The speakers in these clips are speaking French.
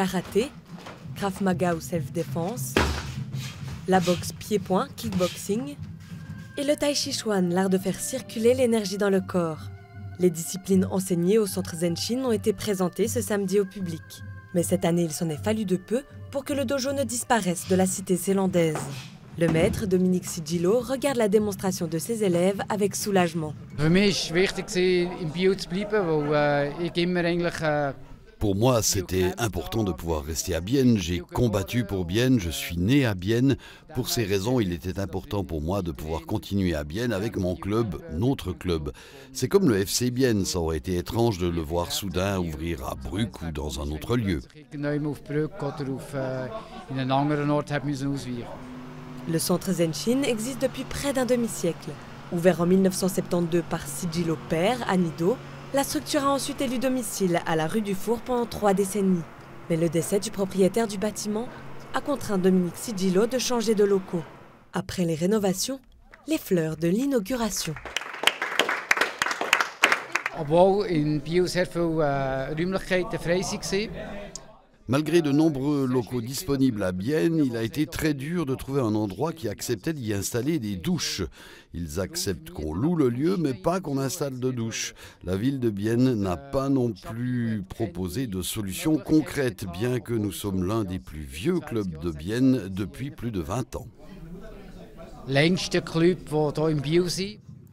karaté, Krav Maga ou self-défense, la boxe pied-point, kickboxing, et le tai chi chuan, l'art de faire circuler l'énergie dans le corps. Les disciplines enseignées au centre Zenshin ont été présentées ce samedi au public. Mais cette année, il s'en est fallu de peu pour que le dojo ne disparaisse de la cité zélandaise. Le maître, Dominique Sigilo, regarde la démonstration de ses élèves avec soulagement. Pour moi, c'était important de pouvoir rester à Bienne. J'ai combattu pour Bienne, je suis né à Bienne. Pour ces raisons, il était important pour moi de pouvoir continuer à Bienne avec mon club, notre club. C'est comme le FC Bienne, ça aurait été étrange de le voir soudain ouvrir à Bruck ou dans un autre lieu. Le centre Zenshin existe depuis près d'un demi-siècle. Ouvert en 1972 par Sigilo père à Nido, la structure a ensuite élu domicile à la rue du Four pendant 3 décennies. Mais le décès du propriétaire du bâtiment a contraint Dominique Sigilo de changer de locaux. Après les rénovations, les fleurs de l'inauguration. Malgré de nombreux locaux disponibles à Bienne, il a été très dur de trouver un endroit qui acceptait d'y installer des douches. Ils acceptent qu'on loue le lieu, mais pas qu'on installe de douches. La ville de Bienne n'a pas non plus proposé de solution concrète, bien que nous sommes l'un des plus vieux clubs de Bienne depuis plus de 20 ans.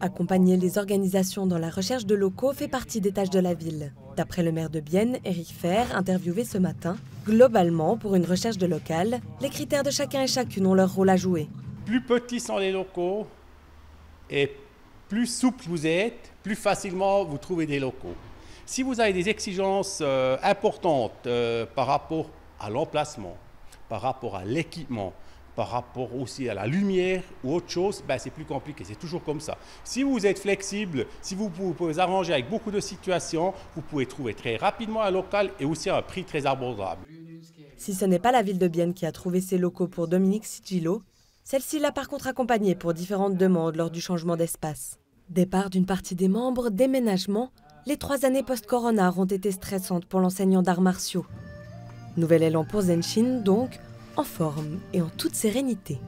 Accompagner les organisations dans la recherche de locaux fait partie des tâches de la ville. D'après le maire de Bienne, Éric Fer, interviewé ce matin, globalement, pour une recherche de local, les critères de chacun et chacune ont leur rôle à jouer. Plus petits sont les locaux et plus souple vous êtes, plus facilement vous trouvez des locaux. Si vous avez des exigences importantes par rapport à l'emplacement, par rapport à l'équipement, par rapport aussi à la lumière ou autre chose, c'est plus compliqué, c'est toujours comme ça. Si vous êtes flexible, si vous pouvez vous arranger avec beaucoup de situations, vous pouvez trouver très rapidement un local et aussi à un prix très abordable. Si ce n'est pas la ville de Bienne qui a trouvé ces locaux pour Dominique Sigilo, celle-ci l'a par contre accompagné pour différentes demandes lors du changement d'espace. Départ d'une partie des membres, déménagement, les 3 années post-corona ont été stressantes pour l'enseignant d'arts martiaux. Nouvel élan pour Zenshin donc, en forme et en toute sérénité.